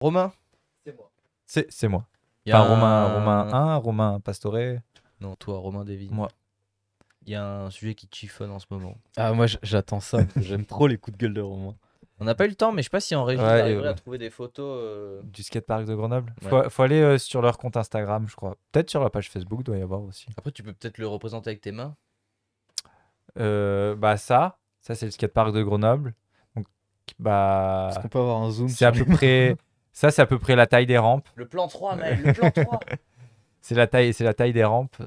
Romain. C'est moi. Il y a Enfin, un- Romain 1, Romain Pastore. Non, toi, Romain David. Moi. Il y a un sujet qui te chiffonne en ce moment. Ah, moi j'attends ça, parce que j'aime trop les coups de gueule de Romain. On n'a pas eu le temps, mais je sais pas si en régie, Ouais, on arriverait ouais. à trouver des photos. Du skatepark de Grenoble. Ouais. Faut aller sur leur compte Instagram, je crois. Peut-être sur la page Facebook, doit y avoir aussi. Après, tu peux peut-être le représenter avec tes mains. Bah ça c'est le skatepark de Grenoble. Donc bah Est-ce qu'on peut avoir un zoom c'est à peu près ça c'est à peu près la taille des rampes. Le plan 3, Maël, le plan 3. C'est la taille des rampes.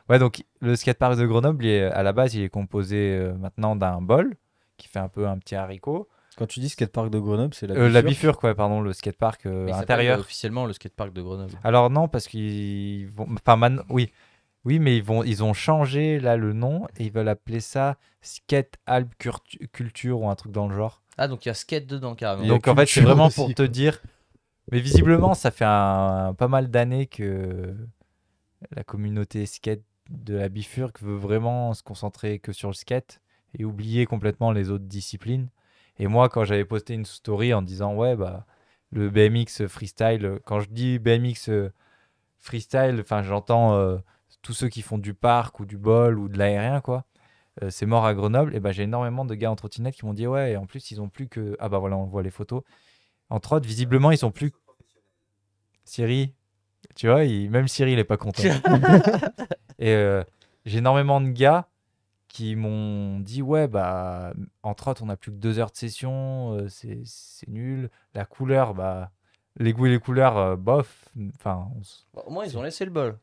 Ouais, donc le skatepark de Grenoble, à la base, il est composé maintenant d'un bol qui fait un peu un petit haricot. Quand tu dis skatepark de Grenoble, c'est La bifurque, ouais, pardon, le skatepark Mais il s'appelle, intérieur. officiellement le skatepark de Grenoble. Alors non, parce qu'ils vont, enfin oui, mais ils ont changé là le nom et ils veulent appeler ça Skate Alp Culture ou un truc dans le genre. Ah, donc il y a skate dedans carrément. Il y a Donc en fait, c'est culture vraiment aussi, pour te quoi. dire. Mais visiblement, ça fait pas mal d'années que la communauté skate de la bifurque veut vraiment se concentrer que sur le skate et oublier complètement les autres disciplines. Et moi, quand j'avais posté une story en disant ouais bah le BMX freestyle, quand je dis BMX freestyle, enfin j'entends tous ceux qui font du parc ou du bol ou de l'aérien quoi. C'est mort à Grenoble. Et ben j'ai énormément de gars en trottinette qui m'ont dit ouais et en plus ils ont plus que ah bah voilà on voit les photos. En trot visiblement ils sont plus Siri. Tu vois, même Siri, il est pas content. Et j'ai énormément de gars qui m'ont dit ouais bah en trot on a plus que 2 heures de session, c'est nul. La couleur bah les goûts et les couleurs bof. Enfin Bon, au moins, ils ont laissé le bol.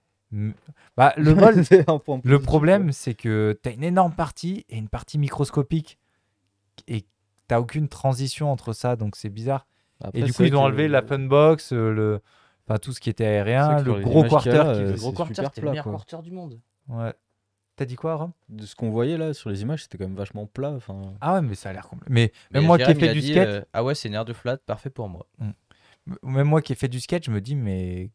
bah le bol. C'est un point Le positif, problème ouais. c'est que t'as une énorme partie et une partie microscopique et t'as aucune transition entre ça donc c'est bizarre. Après, Et du c'est coup ils vrai ont que- enlevé la funbox, enfin tout ce qui était C'est aérien, vrai que le sur les gros images qu'il y a quarter là, qui Le faisait. c'est gros quarter, super c'était le plat, meilleur quoi. quarter du monde. Ouais. T'as dit quoi, Rom? De ce qu'on voyait là sur les images, c'était quand même vachement plat. Enfin, Ah ouais, mais ça a l'air complet. Mais Mais même moi qui ai Jérém, il fait a du dit, skate, ah ouais, c'est une aire de flat, parfait pour moi. même moi qui ai fait du skate, je me dis mais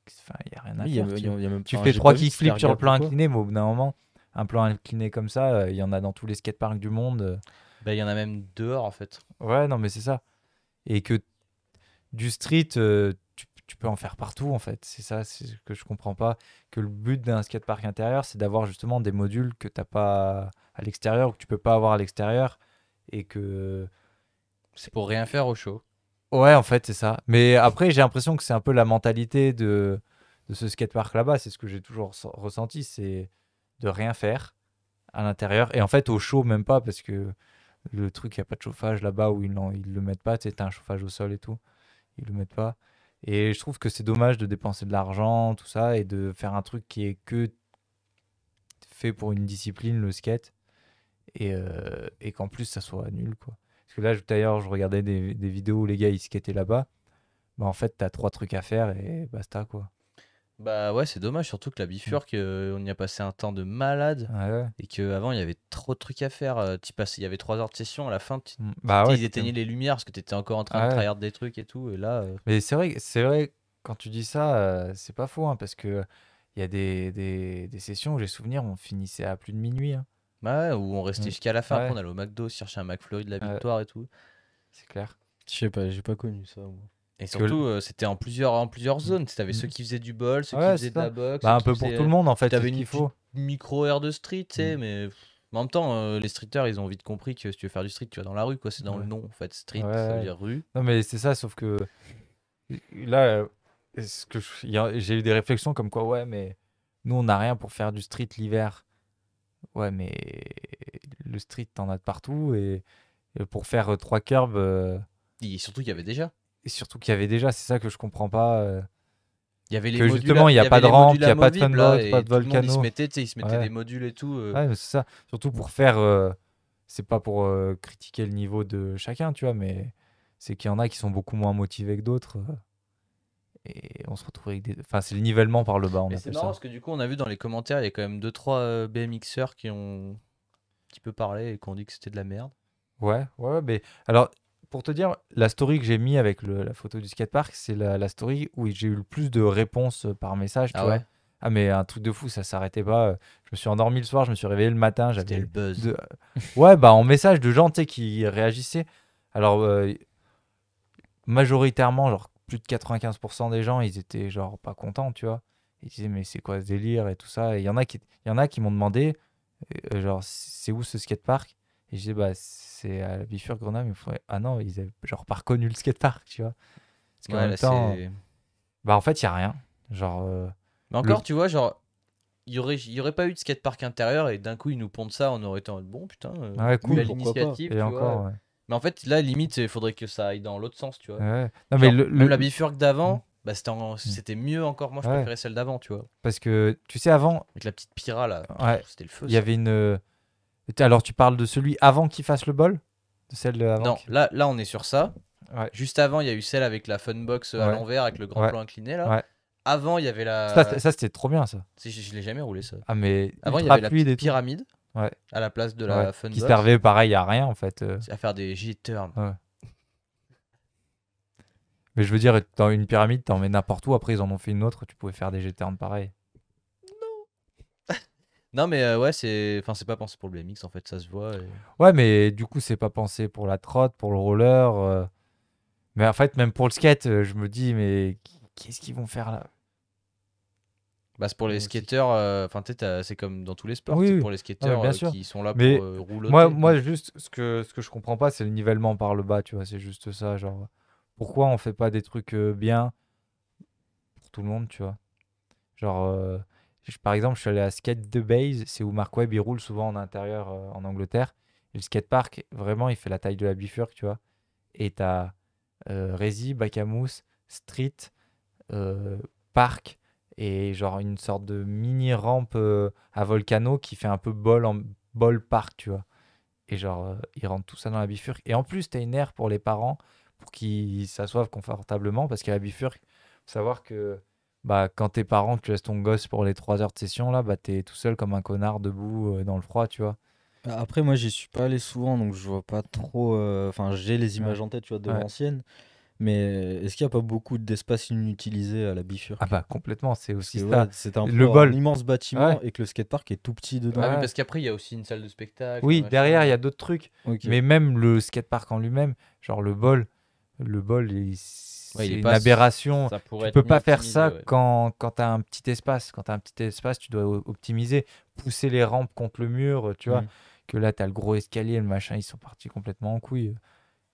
enfin, il y a rien à oui, il y a- faire. il y a- il y a même- Tu enfin, fais j'ai 3 pas vu de kickflips sur le slurgap plan ou quoi. incliné, mais au bout d'un moment, un plan incliné comme ça, il y en a dans tous les skateparks du monde. Bah, il y en a même dehors en fait. Ouais, non, mais c'est ça. Et que du street, tu peux en faire partout en fait. C'est ça, c'est ce que je comprends pas. Que le but d'un skatepark intérieur, c'est d'avoir justement des modules que t'as pas à l'extérieur ou que tu peux pas avoir à l'extérieur. Et que. C'est pour rien faire au show. Ouais, en fait, c'est ça. Mais après, j'ai l'impression que c'est un peu la mentalité de ce skatepark là-bas. C'est ce que j'ai toujours ressenti, c'est de rien faire à l'intérieur. Et en fait, au chaud, même pas, parce que le truc, il n'y a pas de chauffage là-bas où ils le mettent pas. Tu sais, t'as un chauffage au sol et tout. Ils le mettent pas. Et je trouve que c'est dommage de dépenser de l'argent, tout ça, et de faire un truc qui est que fait pour une discipline, le skate, et qu'en plus, ça soit nul, quoi. Parce que là, d'ailleurs, je regardais des vidéos où les gars, ils skataient là-bas. Bah, en fait, t'as 3 trucs à faire et basta, quoi. Bah ouais, c'est dommage, surtout que la bifurque, on y a passé un temps de malade. Ouais, ouais. Et qu'avant, il y avait trop de trucs à faire. Il y avait 3 heures de session. À la fin, Bah ouais, ils éteignaient les lumières parce que tu étais encore en train Ah de ouais. tryhard des trucs et tout. Et là, Mais c'est vrai, quand tu dis ça, c'est pas faux, hein, parce que il y a des sessions où j'ai souvenir, on finissait à plus de minuit, hein. bah ouais, où on restait jusqu'à la fin. Ouais. Après, on allait au McDo chercher un McFlurry de la Ouais. victoire et tout. C'est clair. je sais pas, j'ai pas connu ça. Moi. Et que surtout, c'était en plusieurs zones. T'avais ceux qui faisaient du bol, ceux qui Ouais, faisaient c'est de la ça. boxe. Bah, un ceux peu qui pour faisaient- tout le monde, en fait, c'est T'avais ce une qu'il faut. petite micro-aire de street, tu sais, mais en même temps, les streeters, ils ont vite compris que si tu veux faire du street, tu vas dans la rue, quoi. C'est dans le Ouais. nom, en fait. Street, Ouais, ça veut ouais. dire rue. Non, mais c'est ça, sauf que là, j'ai eu des réflexions comme quoi, ouais, mais nous, on n'a rien pour faire du street l'hiver. Ouais, mais le street, t'en as de partout. Et pour faire 3 curbs, Et surtout qu'il y avait déjà. et surtout qu'il y avait déjà, c'est ça que je comprends pas. Il y avait les Que modules justement, il y a avait pas de les rampe, modules il y a pas de amovibles, là, funbox, et pas de tout le monde, il se volcano. mettait, tu sais, il se mettait Ouais. des modules et tout. Ouais, mais c'est ça. Surtout pour faire. C'est pas pour critiquer le niveau de chacun, tu vois, mais c'est qu'il y en a qui sont beaucoup moins motivés que d'autres. Et on se retrouve avec des. Enfin, c'est le nivellement par le bas, on Mais c'est appelle marrant ça. parce que du coup, on a vu dans les commentaires, il y a quand même 2-3 BMXers qui ont un petit peu parlé et qui ont dit que c'était de la merde. Ouais, ouais, ouais, mais alors, pour te dire, la story que j'ai mis avec la photo du skatepark, c'est la story où j'ai eu le plus de réponses par message, tu Ah vois. ouais. Ah, mais un truc de fou, ça s'arrêtait pas. Je me suis endormi le soir, je me suis réveillé le matin, C'était j'avais le buzz. Ouais, bah en message de gens, tu sais, qui réagissaient. Alors, majoritairement, genre plus de 95% des gens, ils étaient genre pas contents, tu vois. Ils disaient, mais c'est quoi ce délire et tout ça. Et il y en a qui m'ont demandé, genre, c'est où ce skatepark? Et je disais, bah, c'est à la Bifurque Grenoble. Ils me font, ah non, ils avaient genre pas reconnu le skatepark, tu vois. Parce qu'en Ouais, même là, temps, c'est. bah, en fait, il y a rien. Genre, Mais encore, tu vois, genre, il y aurait pas eu de skatepark intérieur et d'un coup, ils nous pondent ça, on aurait été en mode bon, putain, ouais, Oui, cool. belle pourquoi pas. initiative, Et tu encore, vois. ouais. Mais en fait, là, limite, il faudrait que ça aille dans l'autre sens, tu vois. Ouais. Non, mais Genre, même la bifurque d'avant, bah, c'était mieux encore. Moi, je Ouais. préférais celle d'avant, tu vois. Parce que, tu sais, avant, Avec la petite Pira, là, ouais, c'était le feu, il y ça. avait une. Alors, tu parles de celui avant qu'il fasse le bol? De celle avant Non, là, on est sur ça. Ouais. Juste avant, il y a eu celle avec la Funbox à Ouais. l'envers, avec le grand Ouais. plan incliné, là. Ouais. Avant, il y avait Ça, c'était trop bien, ça. Je l'ai jamais roulé, ça. Ah, mais Avant, il y ultra avait la fluide petite et tout. pyramide Ouais. à la place de Ouais. la Funbox. Qui servait pareil à rien, en fait. À faire des J-turns. Ouais. Mais je veux dire, dans une pyramide, t'en mets n'importe où. Après, ils en ont fait une autre. Tu pouvais faire des G-turns pareil. Non, mais ouais, c'est pas pensé pour le BMX, en fait, ça se voit. Ouais, mais du coup, c'est pas pensé pour la trotte, pour le roller. Mais en fait, même pour le skate, je me dis, mais qu'est-ce qu'ils vont faire là? Bah, c'est pour les Moi aussi. skateurs, enfin, tu sais, c'est comme dans tous les sports, Oui, c'est oui. pour les Ah, skateurs mais bien sûr. qui sont là Mais pour rouloter. moi, juste, ce que je comprends pas, c'est le nivellement par le bas, tu vois. C'est juste ça. Genre, pourquoi on fait pas des trucs bien pour tout le monde, tu vois? Genre, par exemple, je suis allé à Skate the Base, c'est où Mark Webb il roule souvent en intérieur en Angleterre. Et le skatepark, vraiment, il fait la taille de la bifurque, tu vois. Et t'as Resi, Bakamous, Street, euh, Park et genre une sorte de mini rampe à Volcano qui fait un peu bol park, tu vois. Et genre, ils rentrent tout ça dans la bifurque. Et en plus, t'as une aire pour les parents pour qu'ils s'assoivent confortablement parce qu'à la bifurque, faut savoir que bah, quand t'es parent, que tu laisses ton gosse pour les 3 heures de session, là, bah, t'es tout seul comme un connard debout dans le froid, tu vois. Après, moi, j'y suis pas allé souvent, donc je vois pas trop. Enfin, j'ai les Ouais. images en tête, tu vois, de Ouais. l'ancienne. Mais est-ce qu'il n'y a pas beaucoup d'espace inutilisé à la Ah bifurque? bah, complètement, c'est Parce aussi que ça. ouais, c'est un Le peu un bol. immense bâtiment Ouais. et que le skatepark est tout petit Ah dedans. oui, Ouais. parce qu'après, il y a aussi une salle de spectacle. Oui, machin. derrière, il y a d'autres trucs. Ok. Mais même le skatepark en lui-même, genre le bol, c'est Ouais, il est une pas. aberration. Ça pourrait Tu être peux mieux pas faire optimisé, ça ouais. quand tu as un petit espace. Quand tu as un petit espace, tu dois optimiser, pousser les rampes contre le mur, tu vois. Mm. Que là, tu as le gros escalier, le machin, ils sont partis complètement en couille.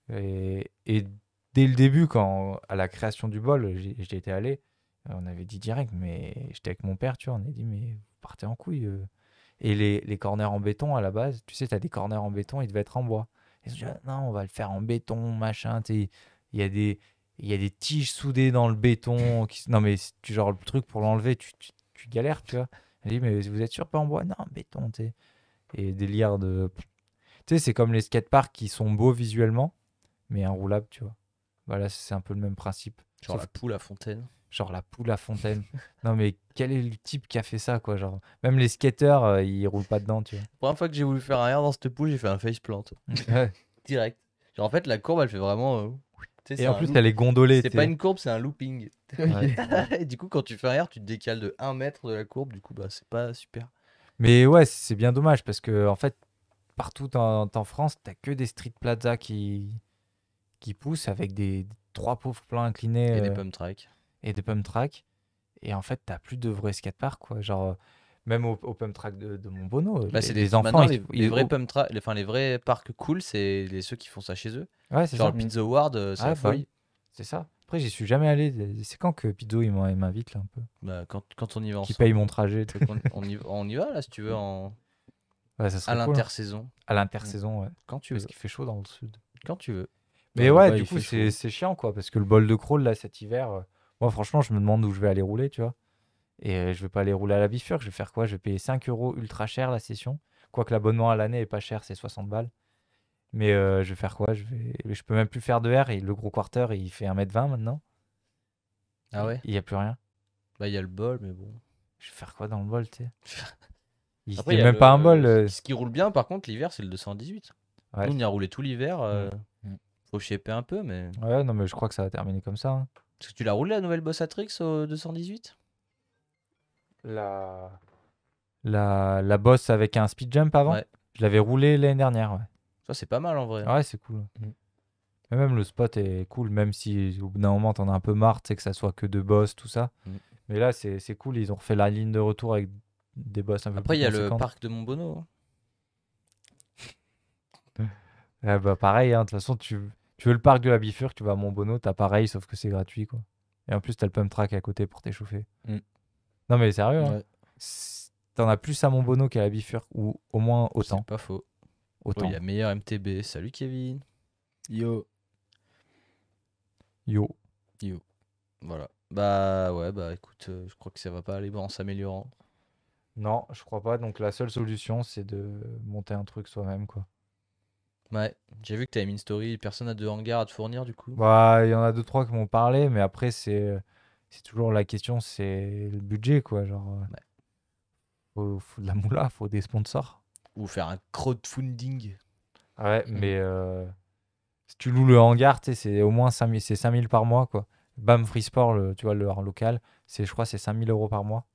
Et dès le début, à la création du bol, j'y étais allé, on avait dit direct, mais j'étais avec mon père, tu vois, on a dit, mais vous partez en couille. Et les corners en béton, à la base, tu sais, tu as des corners en béton, ils devaient être en bois. Ils ont dit, ah, non, on va le faire en béton, machin, tu sais. Il y a des tiges soudées dans le béton. Non, mais genre, le truc pour l'enlever, tu galères, tu vois. Elle dit, mais vous êtes sûr pas en bois? Non, béton, tu sais. Et délire de. Tu sais, c'est comme les skateparks qui sont beaux visuellement, mais inroulables, tu vois. Voilà, c'est un peu le même principe. Genre Sauf la poule à fontaine. genre la poule à fontaine. Non, mais quel est le type qui a fait ça, quoi? Genre, même les skateurs, ils roulent pas dedans, tu vois. La première fois que j'ai voulu faire un air dans cette poule, j'ai fait un faceplant. Ouais. Direct. Genre, en fait, la courbe, elle fait vraiment. Tu sais, Et c'est en un plus, loop. elle est gondolée, C'est tu pas sais. une courbe, c'est un looping. Ouais. Et du coup, quand tu fais un air, tu te décales de 1 mètre de la courbe. Du coup, bah, c'est pas super. Mais ouais, c'est bien dommage parce que, en fait, partout en France, t'as que des street plaza qui poussent avec des trois pauvres plans inclinés Et des pump tracks. et des pump tracks. Et en fait, t'as plus de vrais skateparks, quoi. Genre, même au pump track de mon Bono, Bah, c'est les enfants, maintenant, les vrais pump tracks, enfin, les vrais parcs cool, c'est ceux qui font ça chez eux. Ouais, c'est Genre ça. le Pizza World, c'est Ah, la bah, folie. c'est ça. Après, j'y suis jamais allé. C'est quand que Pizzo il m'invite là un peu? Bah, quand on y va Qui ensemble. paye mon trajet. On y va là, si tu veux, Ouais, ça à serait cool. Hein. l'intersaison. À l'intersaison, ouais. Quand tu Parce veux. qu'il fait chaud dans le sud. Quand tu veux. Mais Ouais, ouais, là-bas, du il coup, fait chaud. c'est chiant, quoi. Parce que le bol de crawl, là, cet hiver, moi, franchement, je me demande où je vais aller rouler, tu vois. Et je vais pas aller rouler à la bifurque. Je vais faire quoi? Je vais payer 5 euros ultra cher la session. Quoique l'abonnement à l'année est pas cher, c'est 60 balles. Mais je vais faire quoi? Je peux même plus faire de R. Et le gros quarter, il fait 1m20 maintenant. Ah ouais? Il y a plus rien. Bah, il y a le bol, mais bon. Je vais faire quoi dans le bol, tu sais? Après, Il il y y a a même pas un bol. Ce qui roule bien, par contre, l'hiver, c'est le 218. Ouais. Nous, on y a roulé tout l'hiver. Mm. Faut shaper un peu, mais. Ouais, non, mais je crois que ça va terminer comme ça. Hein. Parce que tu l'as roulé la nouvelle Bossatrix au 218? La bosse avec un speed jump avant, Ouais. je l'avais roulé l'année dernière. Ouais, Ça, c'est pas mal en vrai. ouais c'est cool. Mais même le spot est cool, même si au bout d'un moment t'en as un peu marre, tu sais, que ça soit que de boss, tout ça. Mm. Mais là, c'est cool, ils ont refait la ligne de retour avec des boss un peu Après, plus il y a le conséquents. parc de Montbono, hein. Bah, pareil, hein, de toute façon, tu veux le parc de la Bifurque, tu vas à Montbono, t'as pareil, sauf que c'est gratuit, quoi. Et en plus, t'as le pump track à côté pour t'échauffer. Mm. Non, mais sérieux, hein, Ouais, t'en as plus à Montbono qu'à la Bifurque, ou au moins C'est autant. pas faux. Oh, Autant. il y a meilleur MTB. Salut Kevin. yo. Yo. Voilà. Bah ouais, bah écoute, je crois que ça va pas aller en s'améliorant. Non, je crois pas. Donc la seule solution, c'est de monter un truc soi-même, quoi. Ouais, j'ai vu que t'avais mis une story, personne a de hangar à te fournir du coup. Bah, il y en a deux, trois qui m'ont parlé, mais après, c'est toujours la question, c'est le budget, quoi. Genre, Ouais. faut de la moula, faut des sponsors. Ou faire un crowdfunding. Ouais, mais si tu loues le hangar, tu sais, c'est au moins 5 000, c'est 5 000 par mois, quoi. BAM Free Sport, tu vois, leur local, je crois, c'est 5 000 euros par mois.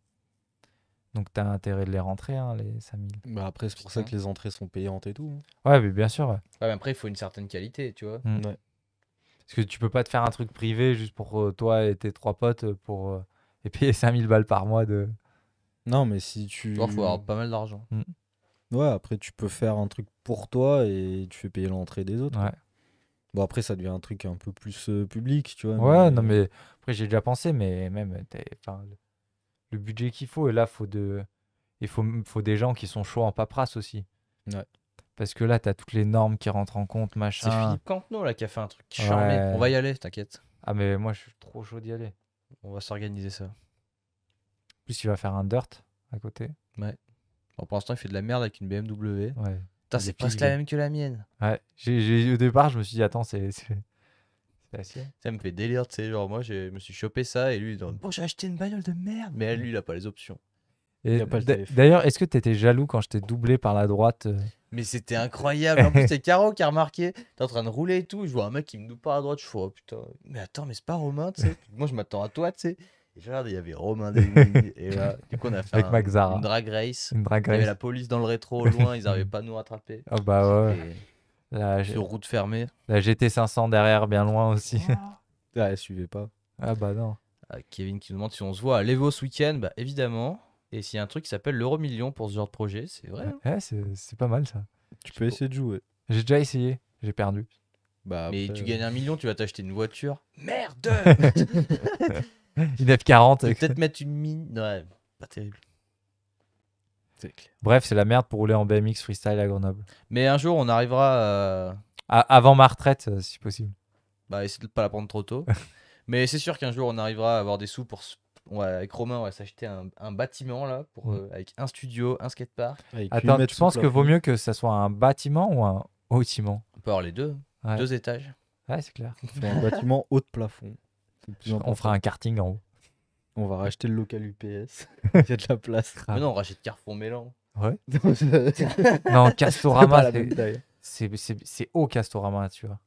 Donc, t'as intérêt de les rentrer, hein, les 5 000. Bah après, c'est pour ça Putain. que les entrées sont payantes et tout, hein. Ouais, mais bien sûr, ouais. Ouais, mais après, il faut une certaine qualité, tu vois. Mm. Ouais. Parce que tu peux pas te faire un truc privé juste pour toi et tes 3 potes et payer 5 000 balles par mois de. Non, mais si tu. Il faut avoir pas mal d'argent. Ouais, après, tu peux faire un truc pour toi et tu fais payer l'entrée des autres, quoi. Ouais. Bon, après, ça devient un truc un peu plus public, tu vois. Ouais, non, mais après, j'ai déjà pensé, mais même, enfin, le budget qu'il faut, et là, faut des gens qui sont chauds en paperasse aussi. Ouais. Parce que là, t'as toutes les normes qui rentrent en compte, C'est machin. Philippe Cantenot là qui a fait un truc charmé. Ouais. On va y aller, t'inquiète. Ah, mais moi, je suis trop chaud d'y aller. On va s'organiser ça. En plus, il va faire un dirt à côté. Bon, pour l'instant, il fait de la merde avec une BMW. Ouais. Putain, Il c'est est presque pixel. la même que la mienne. Ouais. Au départ, je me suis dit, attends, c'est assez. Ça me fait délire, tu sais. Genre, moi, je me suis chopé ça et lui, il dit, bon, j'ai acheté une bagnole de merde. Mais lui, il a pas les options. Et Il y a pas le téléphone. d'ailleurs, est-ce que t'étais jaloux quand je t'ai doublé par la droite Mais c'était incroyable. En plus, c'est Caro qui a remarqué. T'es en train de rouler et tout. Je vois un mec qui me double par la droite. Je fais, oh putain. Mais attends, mais c'est pas Romain, tu sais. Moi, je m'attends à toi, tu sais. Et je regarde, il y avait Romain Davy. Et là, du coup, on a fait Avec Max Zara. une drag race. Une drag Il y avait race? la police dans le rétro au loin. Ils n'arrivaient pas à nous rattraper. Ah bah ouais. Et La, sur route fermée. la GT500 derrière, bien loin aussi. Ouais, suivez pas. Ah bah non. Kevin qui nous demande si on se voit à l'Evo ce week-end. Bah évidemment. Et s'il y a un truc qui s'appelle l'euro-million pour ce genre de projet, c'est vrai. Hein. Ouais, c'est pas mal ça. Tu peux essayer de jouer. J'ai déjà essayé, j'ai perdu. Bah, Mais après, tu gagnes 1 million, tu vas t'acheter une voiture. Merde. Une F40. Tu peux peut-être mettre une mine. Ouais, pas terrible. c'est clair. Bref, c'est la merde pour rouler en BMX freestyle à Grenoble. Mais un jour, on arrivera à. Avant ma retraite, si possible. Bah, essayer de pas la prendre trop tôt. Mais c'est sûr qu'un jour, on arrivera à avoir des sous pour. Avec Romain, on va s'acheter un bâtiment là, avec un studio, un skatepark. Avec Attends, 8 mètres tu sous penses que plafond. vaut mieux que ça soit un bâtiment ou un bâtiment? On peut avoir les deux. Ouais. 2 étages. Ouais, c'est clair. Sur un bâtiment haut de plafond. C'est le plus On important. fera un karting en haut. On va racheter le local UPS. Il y a de la place. Ah. Mais non, on rachète Carrefour Mélan. Ouais. C'est Non, Castorama, pas la même taille. c'est haut Castorama, tu vois.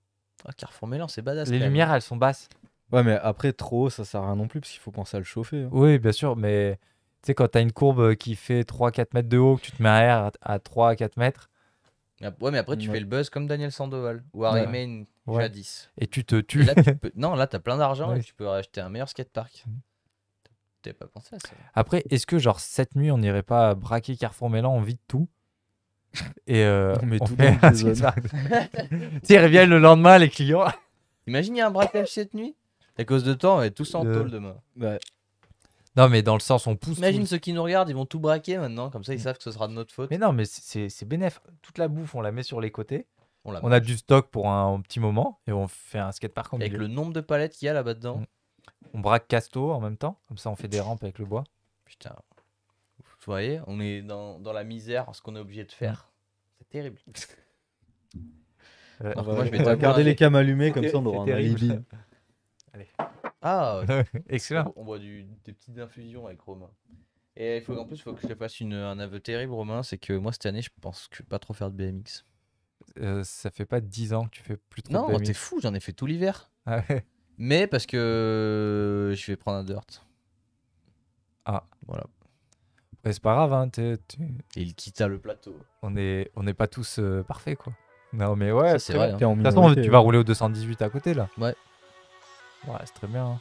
Ah, Carrefour Mélan, c'est badass. Les quand même. lumières, elles sont basses. Ouais, mais après, trop haut, ça sert à rien non plus parce qu'il faut penser à le chauffer, hein. Oui, bien sûr, mais tu sais, quand t'as une courbe qui fait 3-4 mètres de haut, que tu te mets à air à 3-4 mètres, Ouais, mais après, tu Ouais. fais le buzz comme Daniel Sandoval ou Harry Ouais. Main Ouais. jadis. et tu te Et tues. là, tu peux... Non, là, t'as plein d'argent Ouais. et tu peux acheter un meilleur skatepark. Mhm. T'avais pas pensé à ça. Après, est-ce que, genre, cette nuit, on n'irait pas braquer Carrefour Mélan, on vide tout et On met tout fait dans un le zone. skatepark. Tu sais, ils reviennent le lendemain, les clients. Imagine, il y a un braquage cette nuit. À cause de temps, on va être tous en tôle demain. Ouais. Non, mais dans le sens, on pousse. Imagine tout. ceux qui nous regardent, ils vont tout braquer maintenant. Comme ça, ils savent que ce sera de notre faute. Mais non, mais c'est bénéf. Toute la bouffe, on la met sur les côtés. On la On a mange. du stock pour un petit moment et on fait un skatepark en Avec milieu. le nombre de palettes qu'il y a là-bas dedans. Mm. On braque Casto en même temps. Comme ça, on fait des rampes avec le bois. Putain. Vous voyez, on est dans la misère, ce qu'on est obligé de faire. C'est terrible. Ouais. Alors que On moi, va, je vais on va t'avouer, garder hein, les cams allumées, comme C'est- ça on aura c'est un terrible. alibi. Ah, Excellent. on boit des petites infusions avec Romain. Et en plus, il faut que je te fasse un aveu terrible, Romain. C'est que moi, cette année, je pense que je vais pas trop faire de BMX. Ça fait pas 10 ans que tu fais plus trop Non, de t'es BMX. fou, j'en ai fait tout l'hiver. Ah ouais. Mais parce que je vais prendre un dirt. Ah. Voilà. Ouais, c'est pas grave, hein, Et il quitta le plateau. on n'est pas tous parfaits, quoi. Non, mais ouais, Ça, c'est très vrai. bien. Hein. T'es en De toute façon, minorité, tu vas rouler au 218 à côté là. Ouais. Ouais, c'est très bien. Hein.